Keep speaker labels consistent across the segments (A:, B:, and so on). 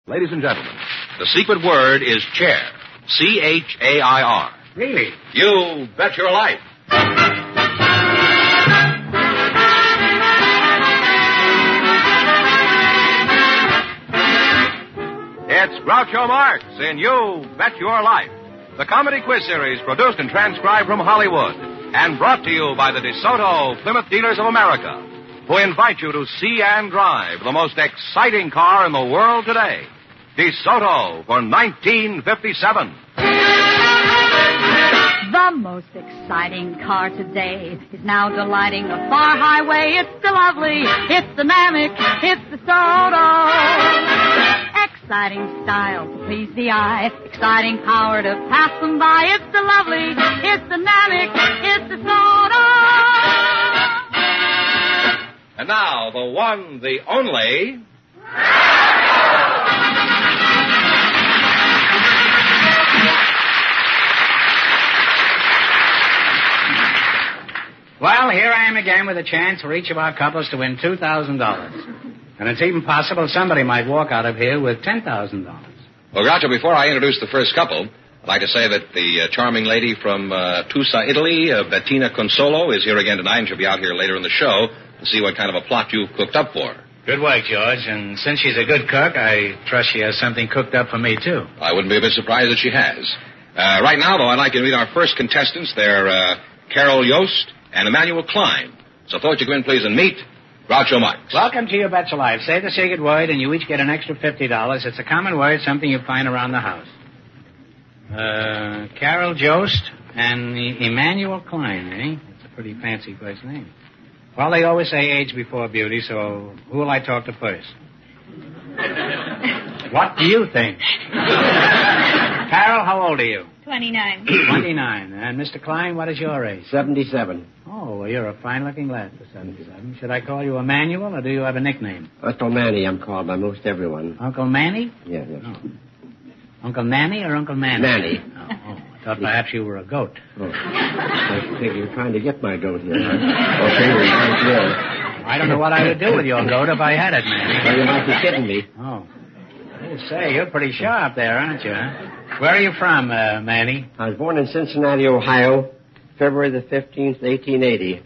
A: Ladies and gentlemen, the secret word is chair. C-H-A-I-R.
B: Really?
A: You bet your life. It's Groucho Marx in You Bet Your Life, the comedy quiz series produced and transcribed from Hollywood and brought to you by the DeSoto Plymouth Dealers of America, who invite you to see and drive the most exciting car in the world today, DeSoto for 1957.
C: The most exciting car today is now delighting the far highway. It's the lovely, it's the Namek, it's the Soto. Exciting style to please the eye, exciting power to pass them by. It's the lovely, it's the Namek, it's the Soto.
A: And now, the one, the only...
B: Well, here I am again with a chance for each of our couples to win $2,000. And it's even possible somebody might walk out of here with $10,000.
A: Well, Groucho, before I introduce the first couple, I'd like to say that the charming lady from Tusa, Italy, Bettina Consolo, is here again tonight, and she'll be out here later in the show to see what kind of a plot you've cooked up for her.
B: Good work, George. And since she's a good cook, I trust she has something cooked up for me, too.
A: I wouldn't be a bit surprised if she has. Right now, though, I'd like you to meet our first contestants. They're Carol Yost and Emmanuel Klein. So, folks, you come in, please, and meet Groucho Marx.
B: Welcome to Your Bet Your Life. Say the secret word, and you each get an extra $50. It's a common word, something you find around the house. Carol Jost and Emmanuel Klein, eh? That's a pretty fancy first name. Well, they always say age before beauty, so who will I talk to first? What do you think? Carol, how old are you?
D: 29.
B: 29. And Mr. Klein, what is your age?
E: 77.
B: Oh, well, you're a fine-looking lad for 77. Should I call you Emmanuel, or do you have a nickname?
E: Uncle Manny, I'm called by most everyone.
B: Uncle Manny?
E: Yes.
B: Oh. Uncle Nanny or Uncle Manny?
E: Manny.
B: Oh, I thought perhaps you were a goat.
E: Oh. I think you're trying to get my goat here. Okay,
B: I don't know what I would do with your goat if I had it, Manny.
E: Well, you might be kidding me.
B: Oh. I say, you're pretty sharp there, aren't you, huh? Where are you from, Manny?
E: I was born in Cincinnati, Ohio, February the 15th, 1880.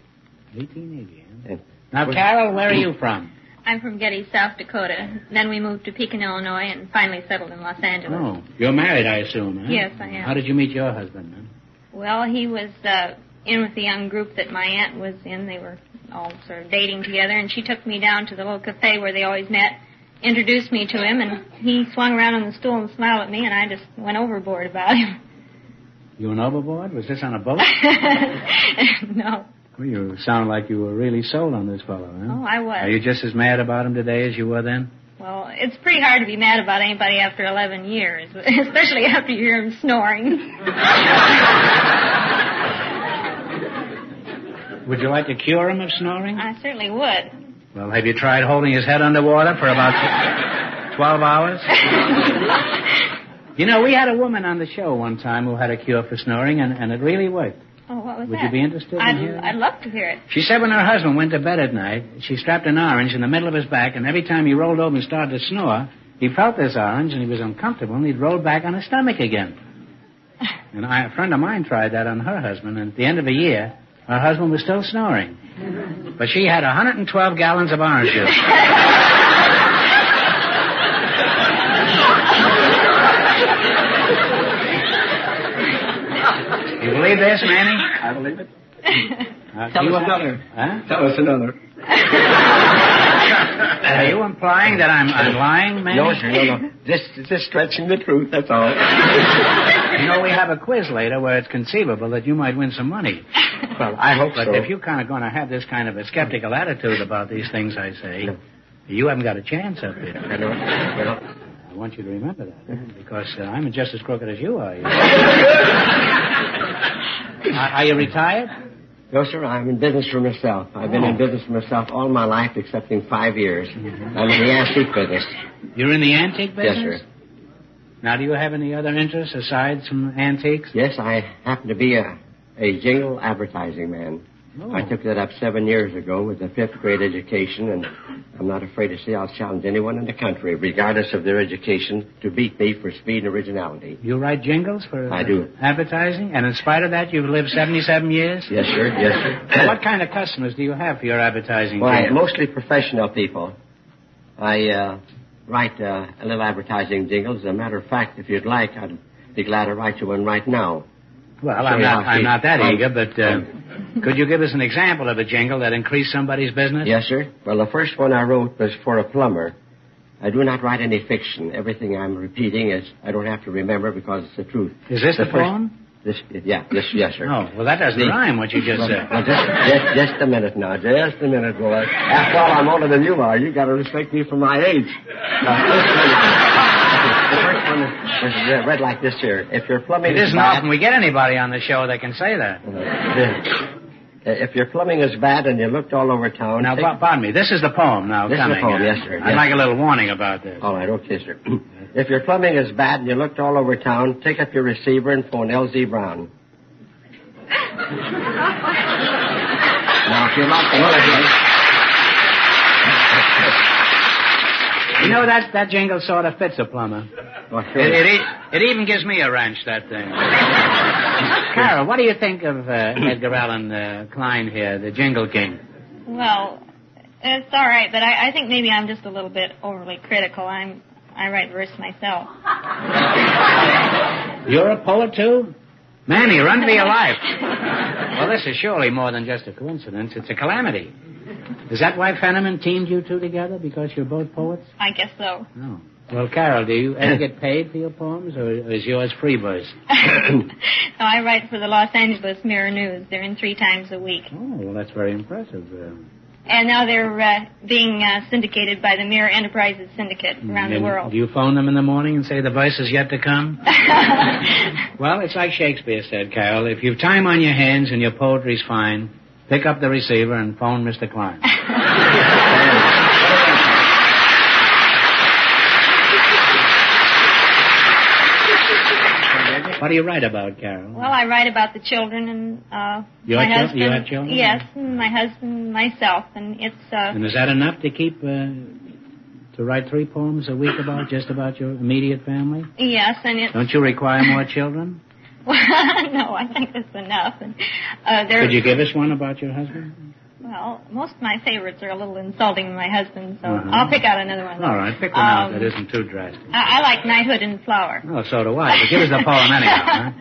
B: 1880, huh? Now, Carol, where are you from?
D: I'm from Getty, South Dakota. Then we moved to Pekin, Illinois, and finally settled in Los Angeles.
B: Oh, you're married, I assume, huh?
D: Yes, I am.
B: How did you meet your husband, then?
D: Well, he was in with the young group that my aunt was in. They were all sort of dating together, and she took me down to the little cafe where they always met, introduced me to him, and he swung around on the stool and smiled at me, and I just went overboard about him.
B: You went overboard? Was this on a boat?
D: No.
B: Well, you sound like you were really sold on this fellow, huh?
D: Oh, I was.
B: Are you just as mad about him today as you were then?
D: Well, it's pretty hard to be mad about anybody after 11 years, especially after you hear him snoring.
B: Would you like to cure him of snoring?
D: I certainly would.
B: Well, have you tried holding his head underwater for about 12 hours? You know, we had a woman on the show one time who had a cure for snoring, and it really worked.
D: Oh, what was
B: Would
D: that?
B: you be interested in hearing?
D: I'd love to hear it.
B: She said when her husband went to bed at night, she strapped an orange in the middle of his back, and every time he rolled over and started to snore, he felt this orange, and he was uncomfortable, and he'd roll back on his stomach again. And a friend of mine tried that on her husband, and at the end of a year, her husband was still snoring. But she had 112 gallons of orange juice. You believe this, Manny?
E: I believe it.
B: Tell us another.
E: Huh? Tell us another.
B: Are you implying that I'm lying, Manny?
E: No, sir, no. Just stretching the truth, that's all.
B: You know, we have a quiz later where it's conceivable that you might win some money.
E: Well, I hope
B: but
E: so.
B: If you're kind of going to have this kind of a skeptical attitude about these things I say, you haven't got a chance up here.
E: I know. Well,
B: I want you to remember that, because I'm just as crooked as you are. Are you retired?
E: No, sir, I'm in business for myself. I've been in business for myself all my life, excepting 5 years.
B: Mm-hmm.
E: I'm in the antique business.
B: You're in the antique business?
E: Yes, sir.
B: Now, do you have any other interests aside from antiques?
E: Yes, I happen to be a jingle advertising man.
B: Oh.
E: I took that up 7 years ago with a 5th grade education, and I'm not afraid to say I'll challenge anyone in the country, regardless of their education, to beat me for speed and originality.
B: You write jingles for
E: I do.
B: Advertising? And in spite of that, you've lived 77 years?
E: Yes, sir. Yes, sir.
B: What kind of customers do you have for your advertising?
E: Why, mostly professional people. I write a little advertising jingle. As a matter of fact, if you'd like, I'd be glad to write you one right now.
B: Well, I'm not that eager, but could you give us an example of a jingle that increased somebody's business?
E: Yes, sir. Well, the first one I wrote was for a plumber. I do not write any fiction. Everything I'm repeating is I don't have to remember because it's the truth.
B: Is this the poem?
E: Yes, sir.
B: Oh, well, that doesn't rhyme, what you just said.
E: Well, just a minute now. Just a minute, boy. After all, I'm older than you are. You got to respect me for my age. The first one was read like this here. If your plumbing
B: It isn't often we get anybody on the show that can say that.
E: If your plumbing is bad and you looked all over town...
B: Now, pardon me. This is the poem now
E: This
B: coming.
E: is the poem, yes, sir.
B: I'd like a little warning about this.
E: All right, okay, sir. If your plumbing is bad and you looked all over town, take up your receiver and phone L.Z. Brown. Now, if you like the melody...
B: You know, that jingle sort of fits a plumber.
E: Well, sure.
B: It even gives me a wrench, that thing. Carol, what do you think of Edgar Allan Klein here, the Jingle King?
D: Well, it's all right, but I think maybe I'm just a little bit overly critical. I write verse myself.
B: You're a poet, too? Manny, run for your life. Well, this is surely more than just a coincidence. It's a calamity. Is that why Fenneman teamed you two together, because you're both poets?
D: I guess so.
B: Oh. Well, Carol, do you ever get paid for your poems, or is yours free verse?
D: No, I write for the Los Angeles Mirror News. They're in 3 times a week.
B: Oh, well, that's very impressive.
D: And now they're being syndicated by the Mirror Enterprises Syndicate around the world.
B: Do you phone them in the morning and say the verse is yet to come? Well, it's like Shakespeare said, Carol. If you've time on your hands and your poetry's fine, pick up the receiver and phone Mr. Klein. What do you write about, Carol?
D: Well, I write about the children and my husband.
B: You have children?
D: Yes, and my husband, myself, and it's...
B: And is that enough to keep... to write 3 poems a week just about your immediate family?
D: Yes, and it's...
B: Don't you require more children?
D: No, I think that's enough. And,
B: could you give us one about your husband?
D: Well, most of my favorites are a little insulting to my husband, so I'll pick out another one.
B: All right, pick one out that isn't too drastic.
D: I like Knighthood in Flower.
B: Oh, so do I. But give us the poem anyhow,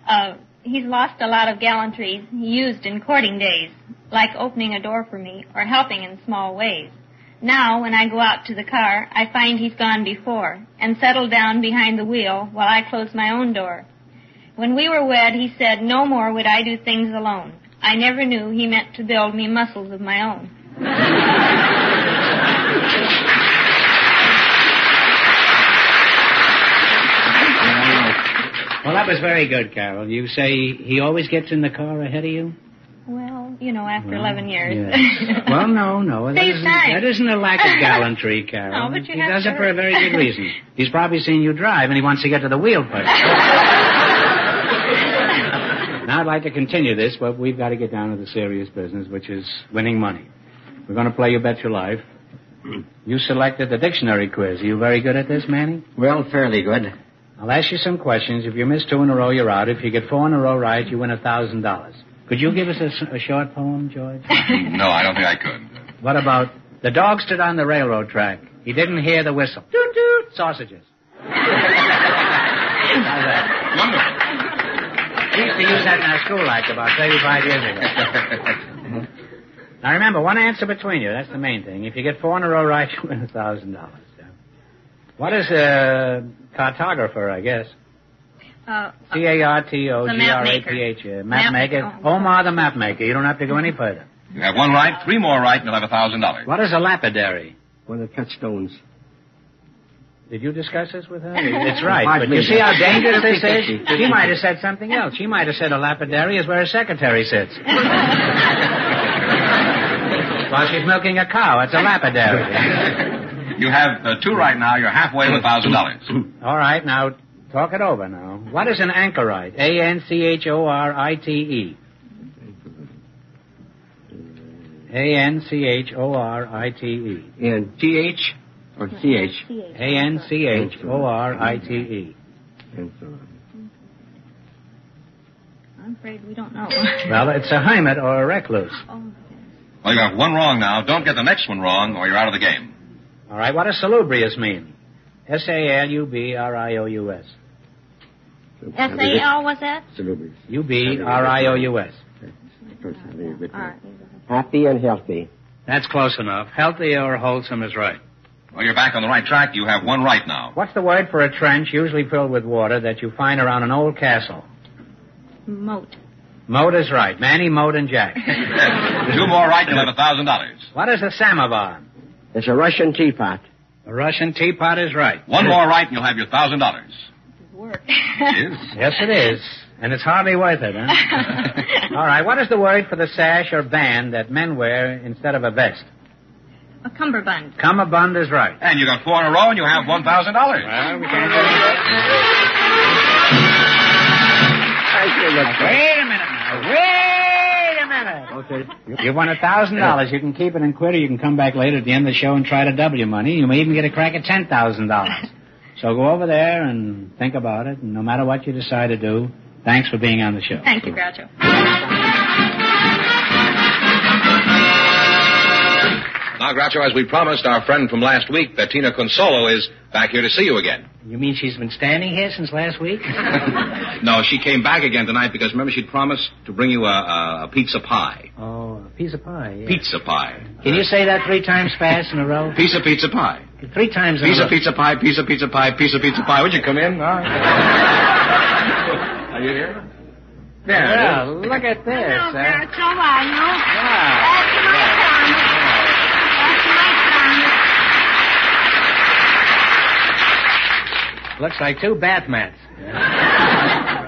B: huh?
D: He's lost a lot of gallantries he used in courting days, like opening a door for me or helping in small ways. Now, when I go out to the car, I find he's gone before and settled down behind the wheel while I close my own door. When we were wed, he said, no more would I do things alone. I never knew he meant to build me muscles of my own.
B: Well, that was very good, Carol. You say he always gets in the car ahead of you?
D: Well, after 11 years.
B: Yes. Well, no. That isn't a lack of gallantry, Carol.
D: No, but
B: he does it for a very good reason. He's probably seen you drive, and he wants to get to the wheel first. Now I'd like to continue this, but we've got to get down to the serious business, which is winning money. We're going to play You Bet Your Life. You selected the dictionary quiz. Are you very good at this, Manny?
E: Well, fairly good.
B: I'll ask you some questions. If you miss 2 in a row, you're out. If you get 4 in a row right, you win $1,000. Could you give us a short poem, George?
A: No, I don't think I could.
B: What about, the dog stood on the railroad track. He didn't hear the whistle. Toot, toot, sausages. How's that?
A: Wonderful.
B: We used to use that in our school act about 35 years ago. Now remember, one answer between you. That's the main thing. If you get 4 in a row right, you win $1,000. What is a cartographer, I guess? C-A-R-T-O-G-R-A-P-H. Map maker. Omar the map maker. You don't have to go any further.
A: You have 1 right, 3 more right, and you'll have $1,000.
B: What is a lapidary?
E: One that cuts stones.
B: Did you discuss this with her? It's right. But you see how dangerous this is? She might have said something else. She might have said a lapidary is where a secretary sits. While she's milking a cow, it's a lapidary.
A: You have 2 right now. You're halfway to $1,000.
B: All right, now, talk it over now. What is an anchorite? A-N-C-H-O-R-I-T-E. A-N-C-H-O-R-I-T-E.
E: And T-H or C-H?
B: A-N-C-H-O-R-I-T-E.
E: And so on.
D: I'm afraid we don't know.
B: Well, it's a hermit or a recluse.
D: Oh,
A: Well, you got one wrong now. Don't get the next one wrong, or you're out of the game.
B: All right, what does salubrious mean? S-A-L-U-B-R-I-O-U-S.
D: S-A-L, what's that?
E: Salubrious.
B: U-B-R-I-O-U-S.
D: All right.
E: Happy and healthy.
B: That's close enough. Healthy or wholesome is right.
A: Well, you're back on the right track. You have one right now.
B: What's the word for a trench usually filled with water that you find around an old castle?
D: Moat.
B: Moat is right. Manny, Moat, and Jack.
A: Two more right, you'll have $1,000.
B: What is a samovar?
E: It's a Russian teapot.
B: A Russian teapot is right.
A: One more right, and you'll have your $1,000.
D: Work.
A: It is.
B: Yes, it is. And it's hardly worth it, huh? All right, what is the word for the sash or band that men wear instead of a vest?
D: A cummerbund.
B: Cummerbund is right.
A: And you got 4 in a row, and you have $1,000.
B: Well, we can't do it. Wait a minute now. Wait a minute.
E: Okay.
B: You won $1,000. You can keep it in quid, or you can come back later at the end of the show and try to double your money. You may even get a crack at $10,000. So go over there and think about it, and no matter what you decide to do, thanks for being on the show.
D: Thank you, Groucho.
A: Now, Groucho, as we promised, our friend from last week, Bettina Consolo, is back here to see you again.
B: You mean she's been standing here since last week?
A: No, she came back again tonight because, remember, she'd promised to bring you a pizza pie.
B: Oh, a piece of pie, yeah.
A: Pizza pie.
B: Can you say that 3 times fast in a row?
A: Piece of pizza pie.
B: 3 times in
A: Piece
B: a row.
A: of pizza pie, piece of pizza pie, piece of pizza pie. Would you come in? Are you here?
B: Yeah, look at this.
C: Hello,
B: huh?
C: Groucho, how are you?
B: Yeah. Looks like 2 bath mats.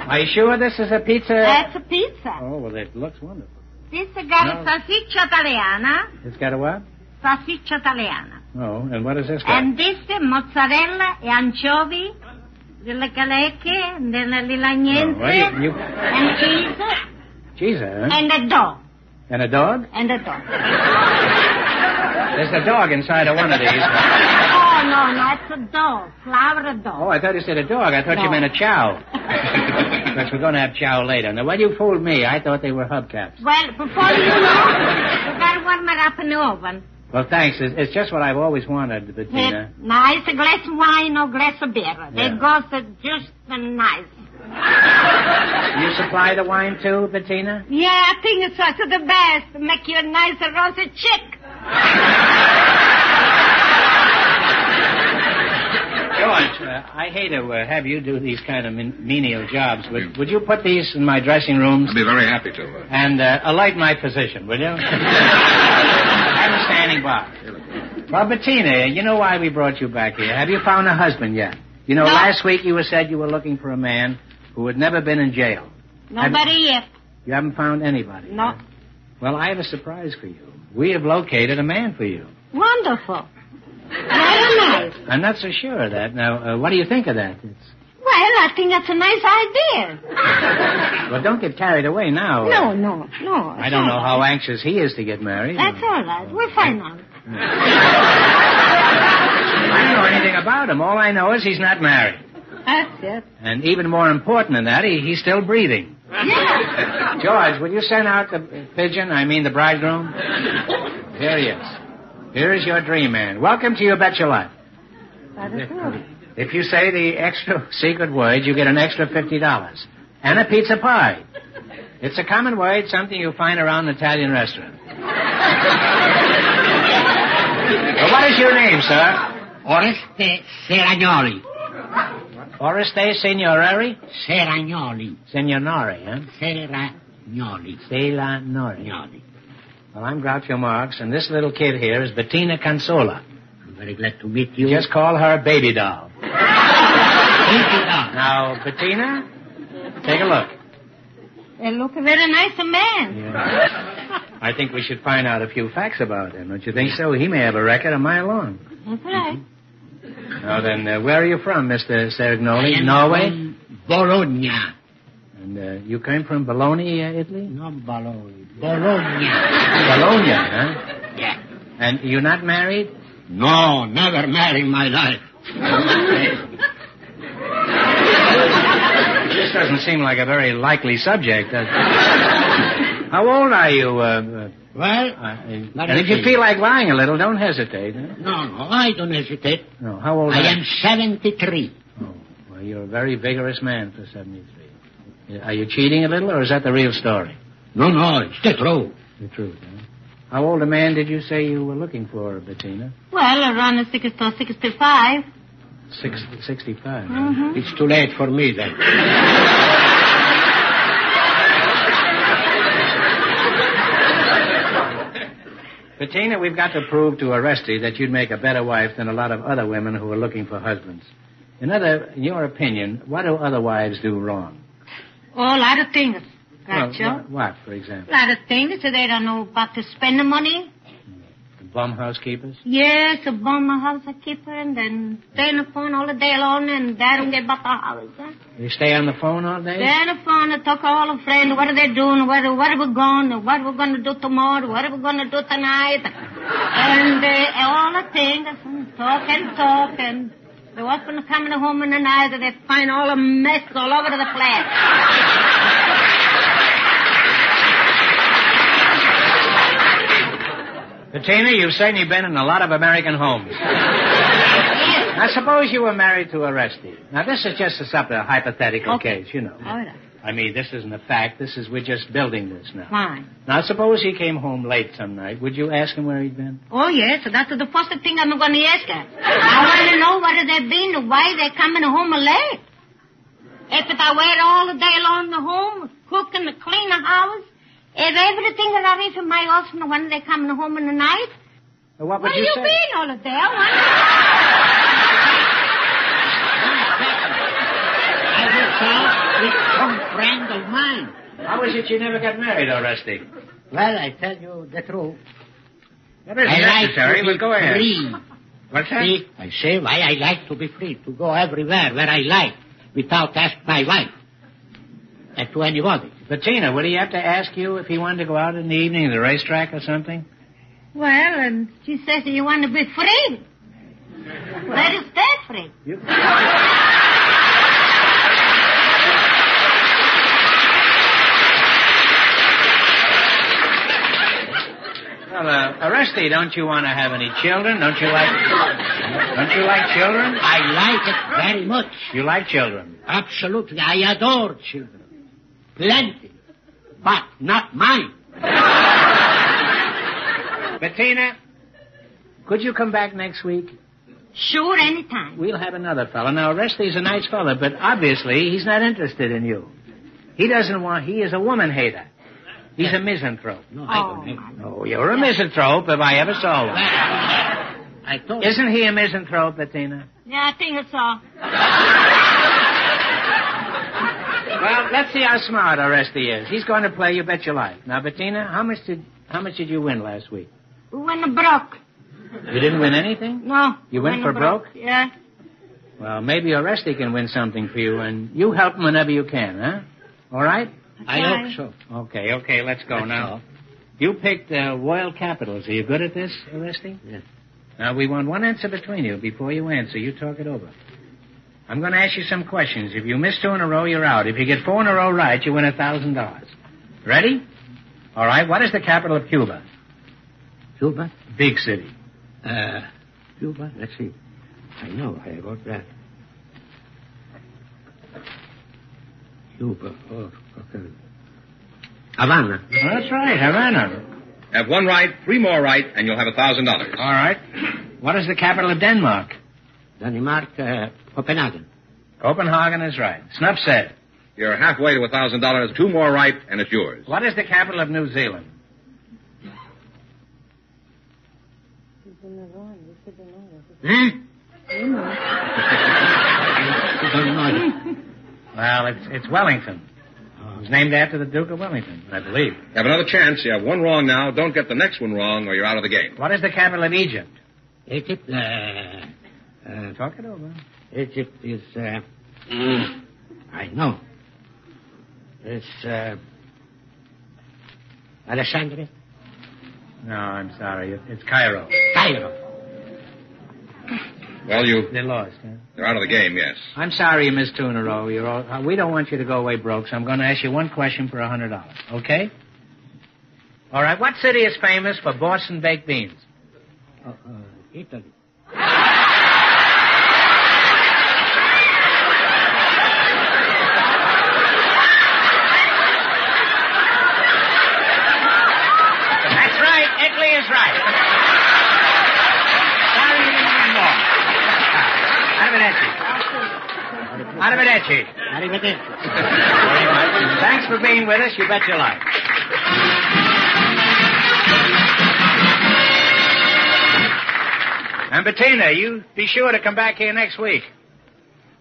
B: Are you sure this is a pizza?
C: That's a pizza.
B: Oh, well, it looks wonderful.
C: This got
B: No.
C: a salsiccia italiana.
B: It's got a what?
C: Salsiccia italiana.
B: Oh, and what is this got?
C: And this mozzarella e anchovy, delle calecche, delle lilagnenze,
B: Oh, you...
C: and cheese,
B: Cheese, huh?
C: and a dog.
B: And a dog?
C: And a dog.
B: There's a dog inside of one of these.
C: Oh, no, it's a dog. Flower dog.
B: Oh, I thought you said a dog. I thought you
C: No.
B: meant a chow. Because we're going to have chow later. Now, well, you fooled me. I thought they were hubcaps.
C: Well, before you know, you got to warm it up in the oven.
B: Well, thanks. It's just what I've always wanted, Bettina.
C: Nice, a glass of wine or glass of beer.
B: Yeah.
C: They go so just nice.
B: You supply the wine, too, Bettina?
C: Yeah, I think it's the best. Make you a nice roasted chick.
B: George, I hate to have you do these kind of menial jobs. Would you put these in my dressing rooms?
A: I'd be very happy to.
B: And alight my position, will you? I'm standing by. Well, Bettina, you know why we brought you back here. Have you found a husband yet? You know,
C: No.
B: last week you said you were looking for a man who had never been in jail.
C: Nobody yet.
B: You haven't found anybody?
C: No.
B: Well, I have a surprise for you. We have located a man for you.
C: Wonderful. Very nice.
B: I'm not so sure of that. Now, what do you think of that?
C: Well, I think that's a nice idea.
B: Well, don't get carried away now.
C: No.
B: I don't know how anxious he is to get married.
C: That's all right. We'll find out.
B: I don't know anything about him. All I know is he's not married.
C: That's it.
B: And even more important than that, he's still breathing.
C: Yeah.
B: George, will you send out the pigeon? I mean the bridegroom? Here he is. Here is your dream man. Welcome to You Bet Your Life.
C: That is good.
B: If you say the extra secret word, you get an extra $50. And a pizza pie. It's a common word, something you'll find around an Italian restaurant. Well, what is your name, sir?
F: Oreste Seragnoli.
B: Oreste Signorari?
F: Seragnoli.
B: Signorari, huh?
F: Seragnoli.
B: Selanori. Well, I'm Groucho Marx, and this little kid here is Bettina Consola.
F: I'm very glad to meet you.
B: Just call her Baby Doll. Now, Bettina, take a look.
C: They look a very nice man.
B: Yeah. I think we should find out a few facts about him. Don't you think so? He may have a record a mile long.
C: That's right.
B: Now then, where are you from, Mr. Seragnoli?
F: I am
B: Norway?
F: from Bologna.
B: And you came from Bologna, Italy?
F: Not Bologna. Bologna.
B: Bologna, huh?
F: Yeah.
B: And you're not married?
F: No, never married in my life.
B: This doesn't seem like a very likely subject. How old are you?
F: Well,
B: and if you feel like lying a little, don't hesitate. Huh?
F: No, I don't hesitate.
B: No, how old are
F: I
B: you?
F: am 73.
B: Oh, well, you're a very vigorous man for 73. Are you cheating a little, or is that the real story?
F: No, it's the truth.
B: The truth, huh? How old a man did you say you were looking for, Bettina?
D: Well, around 65.
B: 65.
D: Mm-hmm.
F: It's too late for me then.
B: Bettina, we've got to prove to Arresty that you'd make a better wife than a lot of other women who are looking for husbands. In your opinion, what do other wives do wrong?
D: Oh, a lot of things, Groucho.
B: Well, what, for example?
D: A lot of things. So they don't know about to spend the money.
B: Bum housekeepers?
D: Yes, a bum housekeeper, and then stay on the phone all the day long, and they don't get about the house. Huh?
B: You stay on the phone all day?
D: Stay on the phone and talk to all the friends. What are they doing? Where are we going? What are we going to do tomorrow? What are we going to do tonight? And all the things, talk, and the husband coming home in the night, and they find all the mess all over the place.
B: Bettina, you've certainly been in a lot of American homes. Now, suppose you were married to Arresty. Now, this is just a hypothetical case, you know.
D: All right.
B: I mean, this isn't a fact. We're just building this now.
D: Fine.
B: Now, suppose he came home late some night. Would you ask him where he'd been?
D: Oh, yes. That's the first thing I'm going to ask her. I want to know where they've been, why they're coming home late. If I wait all the day long at home, cooking, clean the house, if everything is ready for my husband when they're coming home in the night,
B: well, what would
D: where
B: you
D: you
B: say?
D: been all the day?
F: I will talk with some friend of mine.
B: How is it you never got married, Arresty?
F: Well, I tell you the truth.
B: That isn't
F: I
B: necessary,
F: like
B: but go ahead.
F: Free.
B: What's that?
F: See, I say why I like to be free, to go everywhere where I like, without asking my wife. And to anybody.
B: Bettina, would he have to ask you if he wanted to go out in the evening to the racetrack or something?
D: Well, and she says you want to be free. Let us stay free.
B: Well, Arresty, don't you want to have any children? Don't you like children?
F: I like it very much.
B: You like children?
F: Absolutely. I adore children. Plenty. But not mine.
B: Bettina, could you come back next week?
D: Sure, anytime.
B: We'll have another fellow. Now, Arresty's a nice fellow, but obviously he's not interested in you. He is a woman hater. He's a misanthrope.
F: No, I don't have.
B: Oh, you're a misanthrope if I ever saw one.
F: I told you.
B: Isn't he a misanthrope, Bettina?
D: Yeah, I think it's all.
B: Well, let's see how smart Arresty is. He's going to play You Bet Your Life. Now, Bettina, how much did you win last week?
D: We went broke.
B: You didn't win anything?
D: No.
B: You went for broke?
D: Yeah.
B: Well, maybe Arresty can win something for you, and you help him whenever you can, huh? All right?
F: I hope so.
B: Okay, let's go now. You picked Royal Capitals. Are you good at this, Arresty?
F: Yes.
B: Now, we want one answer between you. Before you answer, you talk it over. I'm going to ask you some questions. If you miss 2 in a row, you're out. If you get 4 in a row right, you win $1,000. Ready? All right. What is the capital of Cuba?
F: Cuba?
B: Big city.
F: Cuba? Let's see. I know. I wrote that. Cuba. Oh, okay. Havana.
B: That's right, Havana.
A: Have one right, 3 more right, and you'll have $1,000.
B: All right. What is the capital of Denmark?
F: Denmark, Copenhagen.
B: Copenhagen is right. Snuff said.
A: You're halfway to $1,000. 2 more right, and it's yours.
B: What is the capital of New Zealand? Well, it's Wellington. It was named after the Duke of Wellington, I believe.
A: You have another chance. You have one wrong now. Don't get the next one wrong, or you're out of the game.
B: What is the capital of Egypt?
F: Egypt,
B: Talk it over.
F: Egypt is, I know. It's, Alexandria?
B: No, I'm sorry. It's Cairo.
F: Cairo.
A: Well,
B: They lost, huh?
A: They're out of the game, yes.
B: I'm sorry you missed 2 in a row. We don't want you to go away broke, so I'm going to ask you one question for $100, okay? All right, what city is famous for Boston baked beans?
F: Italy.
B: That's right. Italy is right. Sorry you didn't win more. Arrivederci.
F: Arrivederci.
B: Very much. Thanks for being with us. You bet your life. And Bettina, you be sure to come back here next week.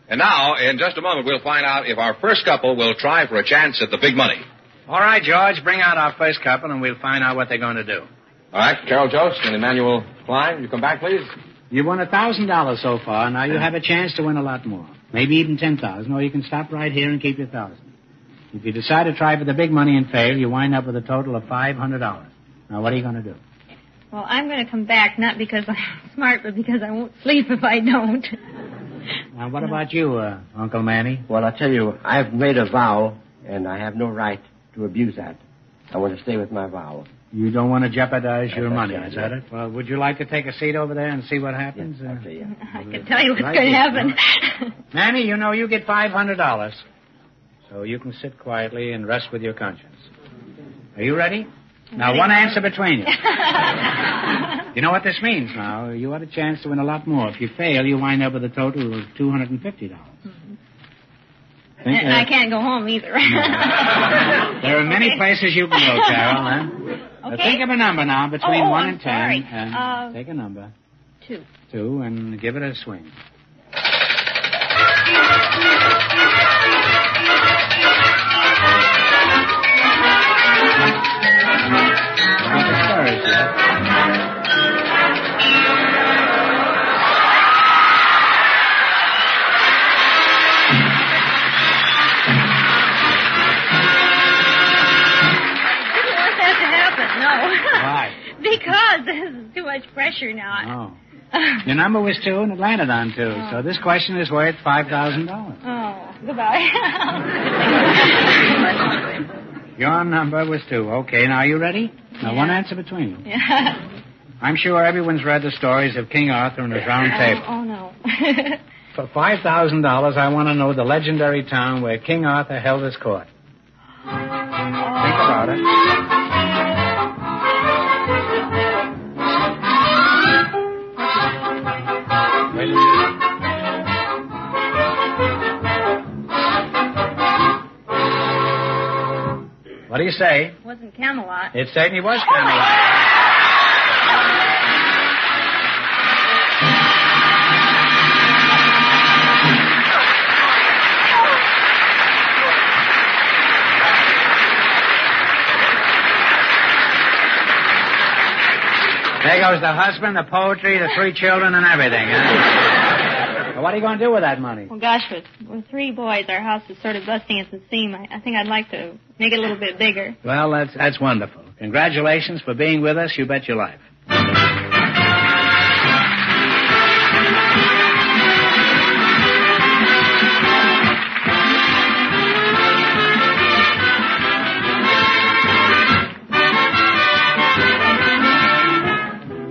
A: And now, in just a moment, we'll find out if our first couple will try for a chance at the big money.
B: All right, George, bring out our first couple, and we'll find out what they're going to do.
A: All right, Carol Jost and Emmanuel Klein, you come back, please.
B: You won $1,000 so far. Now you have a chance to win a lot more. Maybe even 10,000, or you can stop right here and keep your 1,000. If you decide to try for the big money and fail, you wind up with a total of $500. Now, what are you going to do?
D: Well, I'm going to come back, not because I'm smart, but because I won't sleep if I don't.
B: Now, what about you, Uncle Manny?
E: Well, I'll tell you, I've made a vow, and I have no right to abuse that. I want to stay with my vow.
B: You don't want to jeopardize your money,
E: right,
B: is that it? Well, would you like to take a seat over there and see what happens?
E: Yes, okay, yeah.
D: I can tell you what's
B: Right
D: going to
B: here.
D: happen.
B: Manny, you know you get $500. So you can sit quietly and rest with your conscience. Are you ready? Now, one answer between you. You know what this means now. You have a chance to win a lot more. If you fail, you wind up with a total of $250.
D: Mm-hmm. And I can't go home either.
B: There are many places you can go, Carol. Huh?
D: Okay.
B: Think of a number now between 1
D: I'm
B: and 10.
D: sorry.
B: And take a number.
D: 2.
B: 2, and give it a swing. Why?
D: Because this is too much pressure now.
B: Oh. Your number was 2, and it landed on 2. Oh. So this question is worth $5,000.
D: Oh, goodbye.
B: Your number was 2. Okay, now are you ready? Now, one answer between you.
D: Yeah.
B: I'm sure everyone's read the stories of King Arthur and his round table.
D: Oh, no.
B: For $5,000, I want to know the legendary town where King Arthur held his court. Think about it. Wait a minute. What do you say?
D: It wasn't Camelot.
B: It certainly was Camelot. There goes the husband, the poetry, the 3 children, and everything, huh? Well, what are you going to do with that money?
D: Well, gosh, with 3 boys, our house is sort of busting at the seam. I think I'd like to make it a little bit bigger.
B: Well, that's wonderful. Congratulations for being with us. You bet your life.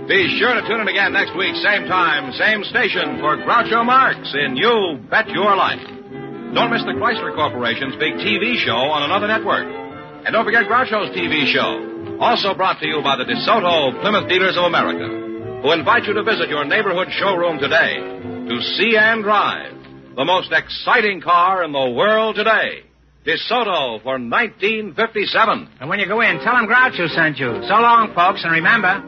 A: Be sure to tune in again next week, same time, same station, for Groucho Marx in You Bet Your Life. Don't miss the Chrysler Corporation's big TV show on another network. And don't forget Groucho's TV show, also brought to you by the DeSoto Plymouth Dealers of America, who invite you to visit your neighborhood showroom today to see and drive the most exciting car in the world today. DeSoto for 1957.
B: And when you go in, tell them Groucho sent you. So long, folks, and remember...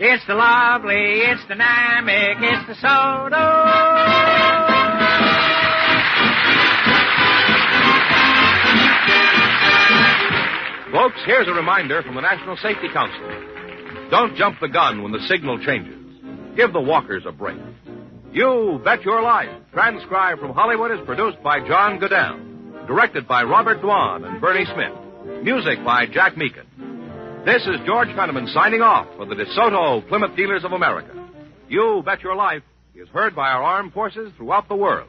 B: It's the lovely, it's dynamic, it's the soda.
A: Folks, here's a reminder from the National Safety Council. Don't jump the gun when the signal changes. Give the walkers a break. You Bet Your Life, transcribed from Hollywood, is produced by John Goodell. Directed by Robert Dwan and Bernie Smith. Music by Jack Meakin. This is George Fenneman signing off for the DeSoto Plymouth Dealers of America. You Bet Your Life is heard by our armed forces throughout the world.